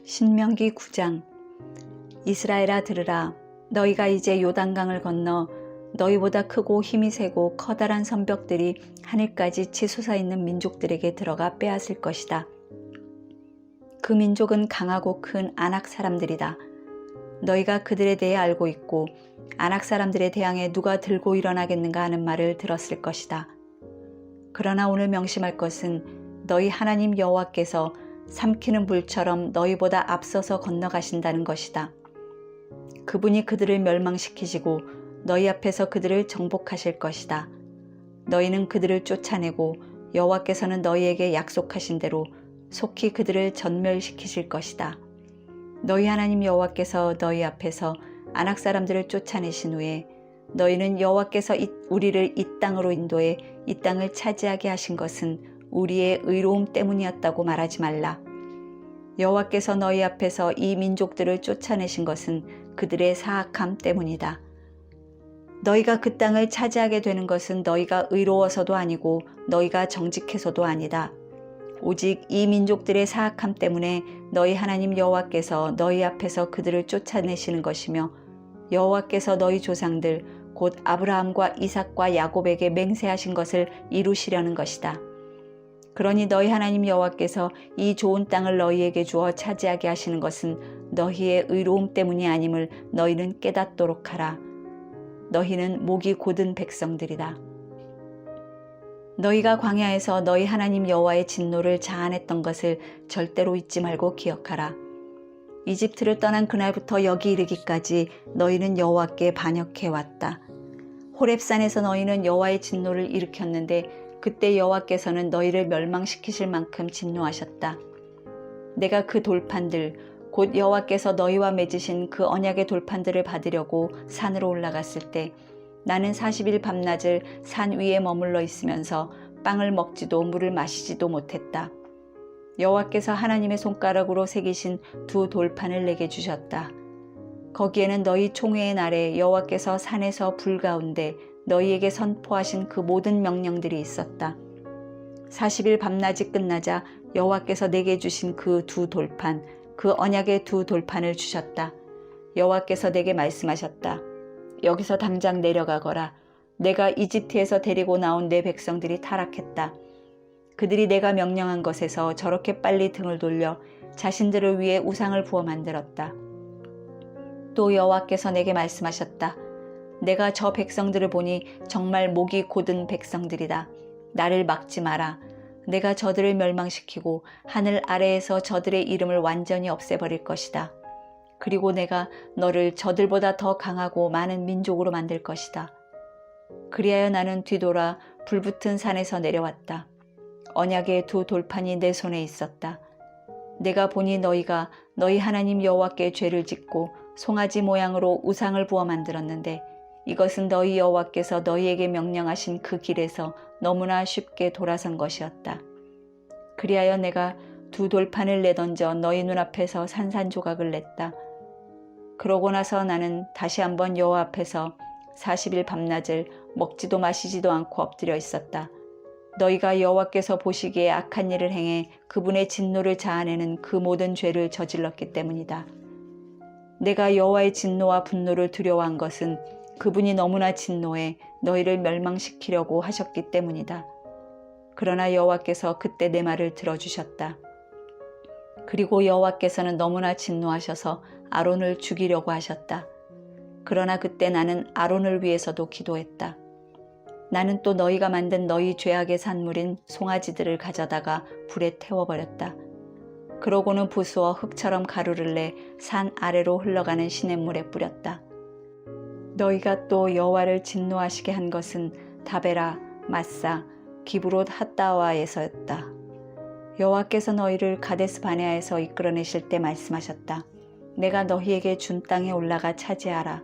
신명기 9장. 이스라엘아 들으라. 너희가 이제 요단강을 건너 너희보다 크고 힘이 세고 커다란 선벽들이 하늘까지 치솟아 있는 민족들에게 들어가 빼앗을 것이다. 그 민족은 강하고 큰 아낙 사람들이다. 너희가 그들에 대해 알고 있고 아낙 사람들에 대항해 누가 들고 일어나겠는가 하는 말을 들었을 것이다. 그러나 오늘 명심할 것은 너희 하나님 여호와께서 삼키는 불처럼 너희보다 앞서서 건너가신다는 것이다. 그분이 그들을 멸망시키시고 너희 앞에서 그들을 정복하실 것이다. 너희는 그들을 쫓아내고 여호와께서는 너희에게 약속하신 대로 속히 그들을 전멸시키실 것이다. 너희 하나님 여호와께서 너희 앞에서 아낙 사람들을 쫓아내신 후에 너희는 여호와께서 우리를 이 땅으로 인도해 이 땅을 차지하게 하신 것은 우리의 의로움 때문이었다고 말하지 말라. 여호와께서 너희 앞에서 이 민족들을 쫓아내신 것은 그들의 사악함 때문이다. 너희가 그 땅을 차지하게 되는 것은 너희가 의로워서도 아니고 너희가 정직해서도 아니다. 오직 이 민족들의 사악함 때문에 너희 하나님 여호와께서 너희 앞에서 그들을 쫓아내시는 것이며 여호와께서 너희 조상들 곧 아브라함과 이삭과 야곱에게 맹세하신 것을 이루시려는 것이다. 그러니 너희 하나님 여호와께서 이 좋은 땅을 너희에게 주어 차지하게 하시는 것은 너희의 의로움 때문이 아님을 너희는 깨닫도록 하라. 너희는 목이 곧은 백성들이다. 너희가 광야에서 너희 하나님 여호와의 진노를 자아냈던 것을 절대로 잊지 말고 기억하라. 이집트를 떠난 그날부터 여기 이르기까지 너희는 여호와께 반역해왔다. 호렙산에서 너희는 여호와의 진노를 일으켰는데 그때 여호와께서는 너희를 멸망시키실 만큼 진노하셨다. 내가 그 돌판들 곧 여호와께서 너희와 맺으신 그 언약의 돌판들을 받으려고 산으로 올라갔을 때 나는 40일 밤낮을 산 위에 머물러 있으면서 빵을 먹지도 물을 마시지도 못했다. 여호와께서 하나님의 손가락으로 새기신 두 돌판을 내게 주셨다. 거기에는 너희 총회의 날에 여호와께서 산에서 불 가운데 너희에게 선포하신 그 모든 명령들이 있었다. 40일 밤낮이 끝나자 여호와께서 내게 주신 그 두 돌판, 그 언약의 두 돌판을 주셨다. 여호와께서 내게 말씀하셨다. 여기서 당장 내려가거라. 내가 이집트에서 데리고 나온 내 백성들이 타락했다. 그들이 내가 명령한 것에서 저렇게 빨리 등을 돌려 자신들을 위해 우상을 부어 만들었다. 또 여호와께서 내게 말씀하셨다. 내가 저 백성들을 보니 정말 목이 곧은 백성들이다. 나를 막지 마라. 내가 저들을 멸망시키고 하늘 아래에서 저들의 이름을 완전히 없애버릴 것이다. 그리고 내가 너를 저들보다 더 강하고 많은 민족으로 만들 것이다. 그리하여 나는 뒤돌아 불붙은 산에서 내려왔다. 언약의 두 돌판이 내 손에 있었다. 내가 보니 너희가 너희 하나님 여호와께 죄를 짓고 송아지 모양으로 우상을 부어 만들었는데 이것은 너희 여호와께서 너희에게 명령하신 그 길에서 너무나 쉽게 돌아선 것이었다. 그리하여 내가 두 돌판을 내던져 너희 눈앞에서 산산조각을 냈다. 그러고 나서 나는 다시 한번 여호와 앞에서 40일 밤낮을 먹지도 마시지도 않고 엎드려 있었다. 너희가 여호와께서 보시기에 악한 일을 행해 그분의 진노를 자아내는 그 모든 죄를 저질렀기 때문이다. 내가 여호와의 진노와 분노를 두려워한 것은 그분이 너무나 진노해 너희를 멸망시키려고 하셨기 때문이다. 그러나 여호와께서 그때 내 말을 들어주셨다. 그리고 여호와께서는 너무나 진노하셔서 아론을 죽이려고 하셨다. 그러나 그때 나는 아론을 위해서도 기도했다. 나는 또 너희가 만든 너희 죄악의 산물인 송아지들을 가져다가 불에 태워버렸다. 그러고는 부수어 흙처럼 가루를 내 산 아래로 흘러가는 시냇물에 뿌렸다. 너희가 또 여호와를 진노하시게 한 것은 다베라, 마사, 기브롯 핫다와에서였다. 여호와께서 너희를 가데스 바네아에서 이끌어내실 때 말씀하셨다. 내가 너희에게 준 땅에 올라가 차지하라.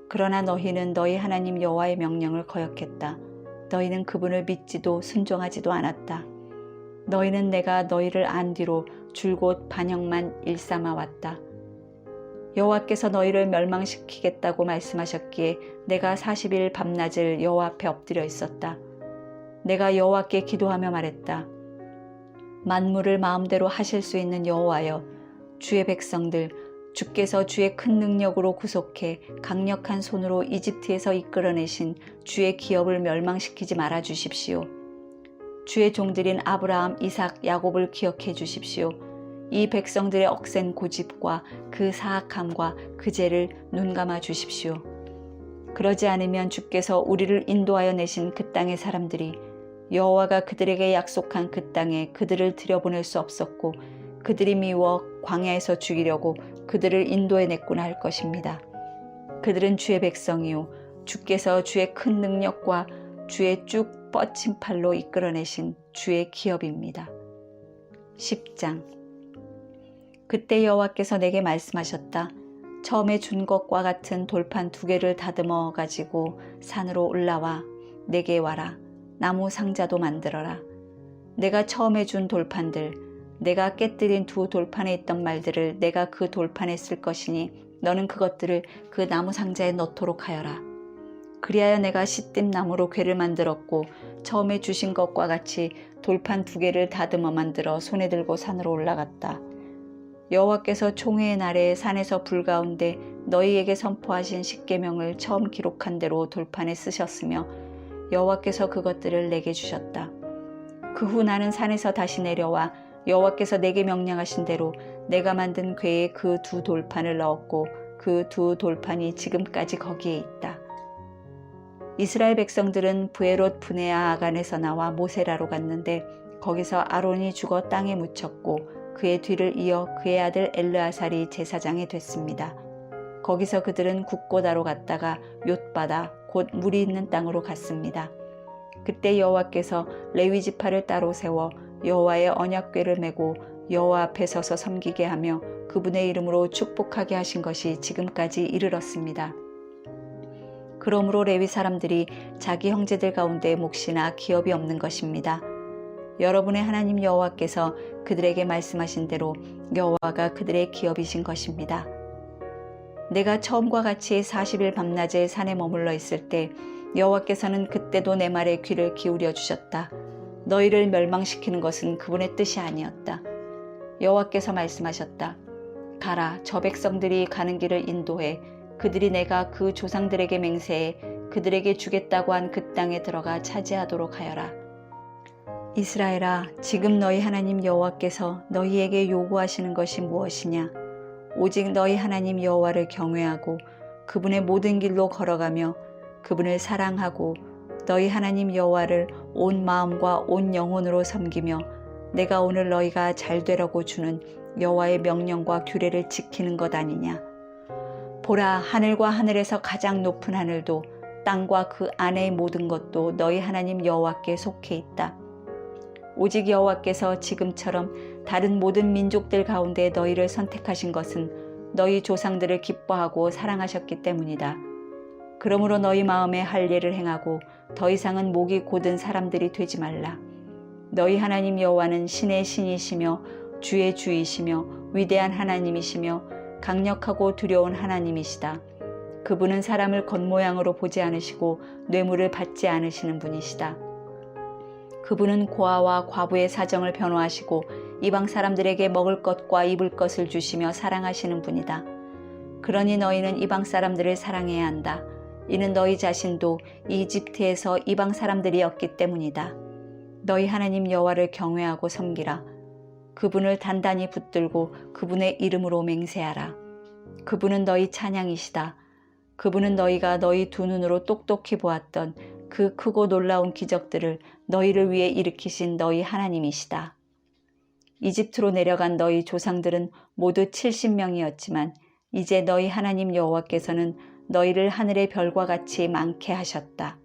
그러나 너희는 너희 하나님 여호와의 명령을 거역했다. 너희는 그분을 믿지도 순종하지도 않았다. 너희는 내가 너희를 안 뒤로 줄곧 반역만 일삼아 왔다. 여호와께서 너희를 멸망시키겠다고 말씀하셨기에 내가 40일 밤낮을 여호와 앞에 엎드려 있었다. 내가 여호와께 기도하며 말했다. 만물을 마음대로 하실 수 있는 여호와여, 주의 백성들, 주께서 주의 큰 능력으로 구속해 강력한 손으로 이집트에서 이끌어내신 주의 기업을 멸망시키지 말아 주십시오. 주의 종들인 아브라함, 이삭, 야곱을 기억해 주십시오. 이 백성들의 억센 고집과 그 사악함과 그 죄를 눈감아 주십시오. 그러지 않으면 주께서 우리를 인도하여 내신 그 땅의 사람들이 여호와가 그들에게 약속한 그 땅에 그들을 들여보낼 수 없었고 그들이 미워 광야에서 죽이려고 그들을 인도해냈구나 할 것입니다. 그들은 주의 백성이요 주께서 주의 큰 능력과 주의 쭉 뻗친 팔로 이끌어내신 주의 기업입니다. 10장. 그때 여호와께서 내게 말씀하셨다. 처음에 준 것과 같은 돌판 2개를 다듬어 가지고 산으로 올라와 내게 와라. 나무 상자도 만들어라. 내가 처음에 준 돌판들, 내가 깨뜨린 2 돌판에 있던 말들을 내가 그 돌판에 쓸 것이니 너는 그것들을 그 나무 상자에 넣도록 하여라. 그리하여 내가 시뜸 나무로 궤를 만들었고 처음에 주신 것과 같이 돌판 2개를 다듬어 만들어 손에 들고 산으로 올라갔다. 여호와께서 총회의 날에 산에서 불 가운데 너희에게 선포하신 십계명을 처음 기록한 대로 돌판에 쓰셨으며 여호와께서 그것들을 내게 주셨다. 그 후 나는 산에서 다시 내려와 여호와께서 내게 명령하신 대로 내가 만든 궤에 그 2 돌판을 넣었고 그 2 돌판이 지금까지 거기에 있다. 이스라엘 백성들은 브에롯 브네아 아간에서 나와 모세라로 갔는데 거기서 아론이 죽어 땅에 묻혔고 그의 뒤를 이어 그의 아들 엘르아살이 제사장이 됐습니다. 거기서 그들은 굽고다로 갔다가 욤바다 곧 물이 있는 땅으로 갔습니다. 그때 여호와께서 레위 지파를 따로 세워 여호와의 언약궤를 메고 여호와 앞에 서서 섬기게 하며 그분의 이름으로 축복하게 하신 것이 지금까지 이르렀습니다. 그러므로 레위 사람들이 자기 형제들 가운데 몫이나 기업이 없는 것입니다. 여러분의 하나님 여호와께서 그들에게 말씀하신 대로 여호와가 그들의 기업이신 것입니다. 내가 처음과 같이 40일 밤낮에 산에 머물러 있을 때 여호와께서는 그때도 내 말에 귀를 기울여 주셨다. 너희를 멸망시키는 것은 그분의 뜻이 아니었다. 여호와께서 말씀하셨다. 가라, 저 백성들이 가는 길을 인도해 그들이 내가 그 조상들에게 맹세해 그들에게 주겠다고 한 그 땅에 들어가 차지하도록 하여라. 이스라엘아, 지금 너희 하나님 여호와께서 너희에게 요구하시는 것이 무엇이냐? 오직 너희 하나님 여호와를 경외하고 그분의 모든 길로 걸어가며 그분을 사랑하고 너희 하나님 여호와를 온 마음과 온 영혼으로 섬기며 내가 오늘 너희가 잘 되라고 주는 여호와의 명령과 규례를 지키는 것 아니냐? 보라, 하늘과 하늘에서 가장 높은 하늘도 땅과 그 안의 모든 것도 너희 하나님 여호와께 속해 있다. 오직 여호와께서 지금처럼 다른 모든 민족들 가운데 너희를 선택하신 것은 너희 조상들을 기뻐하고 사랑하셨기 때문이다. 그러므로 너희 마음에 할례를 행하고 더 이상은 목이 곧은 사람들이 되지 말라. 너희 하나님 여호와는 신의 신이시며 주의 주이시며 위대한 하나님이시며 강력하고 두려운 하나님이시다. 그분은 사람을 겉모양으로 보지 않으시고 뇌물을 받지 않으시는 분이시다. 그분은 고아와 과부의 사정을 변호하시고 이방 사람들에게 먹을 것과 입을 것을 주시며 사랑하시는 분이다. 그러니 너희는 이방 사람들을 사랑해야 한다. 이는 너희 자신도 이집트에서 이방 사람들이었기 때문이다. 너희 하나님 여호와를 경외하고 섬기라. 그분을 단단히 붙들고 그분의 이름으로 맹세하라. 그분은 너희 찬양이시다. 그분은 너희가 너희 2 눈으로 똑똑히 보았던 그 크고 놀라운 기적들을 너희를 위해 일으키신 너희 하나님이시다. 이집트로 내려간 너희 조상들은 모두 70명이었지만 이제 너희 하나님 여호와께서는 너희를 하늘의 별과 같이 많게 하셨다.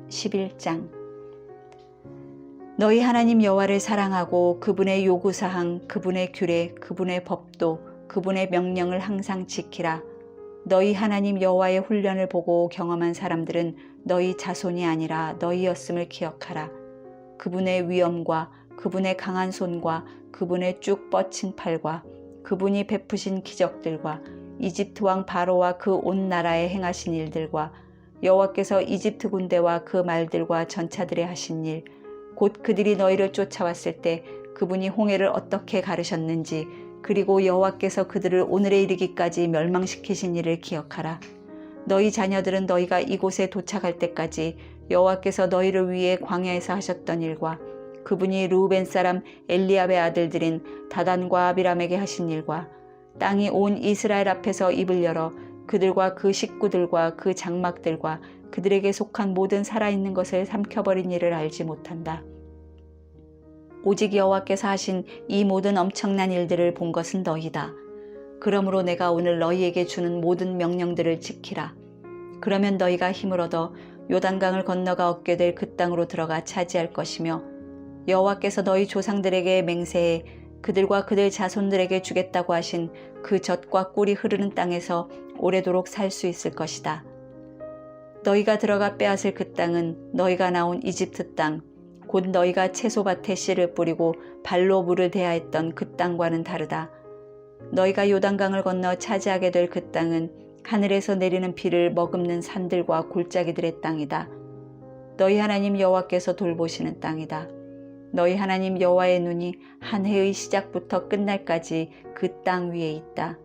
11장. 너희 하나님 여호와를 사랑하고 그분의 요구사항, 그분의 규례, 그분의 법도, 그분의 명령을 항상 지키라. 너희 하나님 여호와의 훈련을 보고 경험한 사람들은 너희 자손이 아니라 너희였음을 기억하라. 그분의 위엄과 그분의 강한 손과 그분의 쭉 뻗친 팔과 그분이 베푸신 기적들과 이집트 왕 바로와 그 온 나라에 행하신 일들과 여호와께서 이집트 군대와 그 말들과 전차들에 하신 일, 곧 그들이 너희를 쫓아왔을 때 그분이 홍해를 어떻게 가르셨는지 그리고 여호와께서 그들을 오늘에 이르기까지 멸망시키신 일을 기억하라. 너희 자녀들은 너희가 이곳에 도착할 때까지 여호와께서 너희를 위해 광야에서 하셨던 일과 그분이 르우벤 사람 엘리압의 아들들인 다단과 아비람에게 하신 일과 땅이 온 이스라엘 앞에서 입을 열어 그들과 그 식구들과 그 장막들과 그들에게 속한 모든 살아있는 것을 삼켜버린 일을 알지 못한다. 오직 여호와께서 하신 이 모든 엄청난 일들을 본 것은 너희다. 그러므로 내가 오늘 너희에게 주는 모든 명령들을 지키라. 그러면 너희가 힘을 얻어 요단강을 건너가 얻게 될 그 땅으로 들어가 차지할 것이며 여호와께서 너희 조상들에게 맹세해 그들과 그들 자손들에게 주겠다고 하신 그 젖과 꿀이 흐르는 땅에서 오래도록 살 수 있을 것이다. 너희가 들어가 빼앗을 그 땅은 너희가 나온 이집트 땅, 곧 너희가 채소밭에 씨를 뿌리고 발로 물을 대하였던 그 땅과는 다르다. 너희가 요단강을 건너 차지하게 될 그 땅은 하늘에서 내리는 비를 머금는 산들과 골짜기들의 땅이다. 너희 하나님 여호와께서 돌보시는 땅이다. 너희 하나님 여호와의 눈이 한 해의 시작부터 끝날까지 그 땅 위에 있다.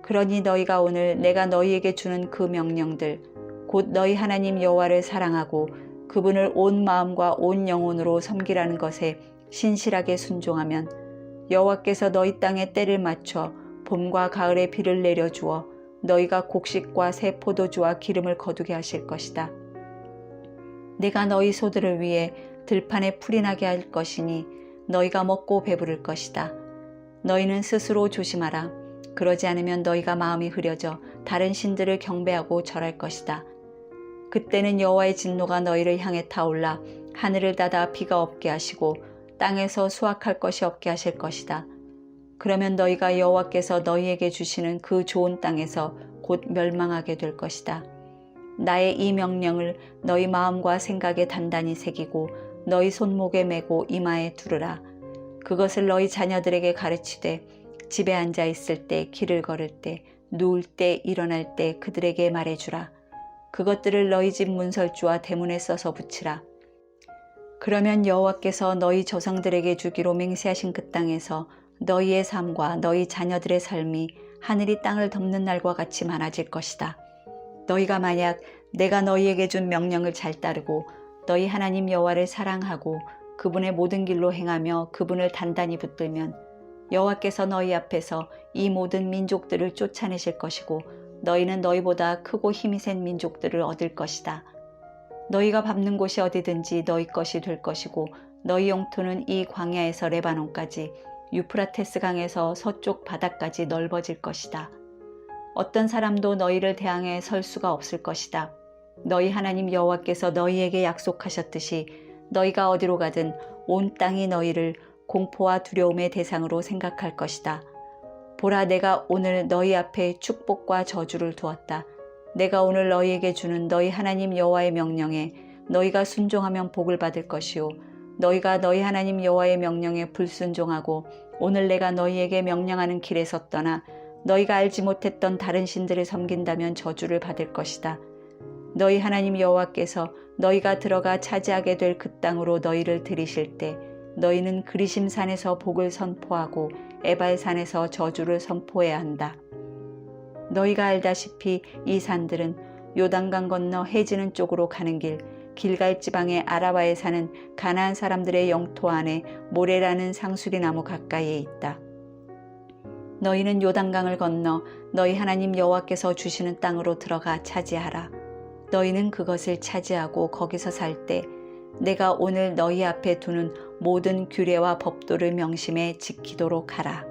그러니 너희가 오늘 내가 너희에게 주는 그 명령들, 곧 너희 하나님 여호와를 사랑하고 그분을 온 마음과 온 영혼으로 섬기라는 것에 신실하게 순종하면 여호와께서 너희 땅에 때를 맞춰 봄과 가을에 비를 내려주어 너희가 곡식과 새 포도주와 기름을 거두게 하실 것이다. 내가 너희 소들을 위해 들판에 풀이 나게 할 것이니 너희가 먹고 배부를 것이다. 너희는 스스로 조심하라. 그러지 않으면 너희가 마음이 흐려져 다른 신들을 경배하고 절할 것이다. 그때는 여호와의 진노가 너희를 향해 타올라 하늘을 닫아 비가 없게 하시고 땅에서 수확할 것이 없게 하실 것이다. 그러면 너희가 여호와께서 너희에게 주시는 그 좋은 땅에서 곧 멸망하게 될 것이다. 나의 이 명령을 너희 마음과 생각에 단단히 새기고 너희 손목에 메고 이마에 두르라. 그것을 너희 자녀들에게 가르치되 집에 앉아 있을 때, 길을 걸을 때, 누울 때, 일어날 때 그들에게 말해주라. 그것들을 너희 집 문설주와 대문에 써서 붙이라. 그러면 여호와께서 너희 조상들에게 주기로 맹세하신 그 땅에서 너희의 삶과 너희 자녀들의 삶이 하늘이 땅을 덮는 날과 같이 많아질 것이다. 너희가 만약 내가 너희에게 준 명령을 잘 따르고 너희 하나님 여호와를 사랑하고 그분의 모든 길로 행하며 그분을 단단히 붙들면 여호와께서 너희 앞에서 이 모든 민족들을 쫓아내실 것이고 너희는 너희보다 크고 힘이 센 민족들을 얻을 것이다. 너희가 밟는 곳이 어디든지 너희 것이 될 것이고 너희 영토는 이 광야에서 레바논까지 유프라테스 강에서 서쪽 바다까지 넓어질 것이다. 어떤 사람도 너희를 대항해 설 수가 없을 것이다. 너희 하나님 여호와께서 너희에게 약속하셨듯이 너희가 어디로 가든 온 땅이 너희를 공포와 두려움의 대상으로 생각할 것이다. 보라, 내가 오늘 너희 앞에 축복과 저주를 두었다. 내가 오늘 너희에게 주는 너희 하나님 여호와의 명령에 너희가 순종하면 복을 받을 것이요, 너희가 너희 하나님 여호와의 명령에 불순종하고 오늘 내가 너희에게 명령하는 길에서 떠나 너희가 알지 못했던 다른 신들을 섬긴다면 저주를 받을 것이다. 너희 하나님 여호와께서 너희가 들어가 차지하게 될 그 땅으로 너희를 들이실 때 너희는 그리심 산에서 복을 선포하고 에발 산에서 저주를 선포해야 한다. 너희가 알다시피 이 산들은 요단강 건너 해지는 쪽으로 가는 길, 길갈 지방의 아라바에 사는 가나안 사람들의 영토 안에 모레라는 상수리 나무 가까이에 있다. 너희는 요단강을 건너 너희 하나님 여호와께서 주시는 땅으로 들어가 차지하라. 너희는 그것을 차지하고 거기서 살 때 내가 오늘 너희 앞에 두는 모든 규례와 법도를 명심해 지키도록 하라.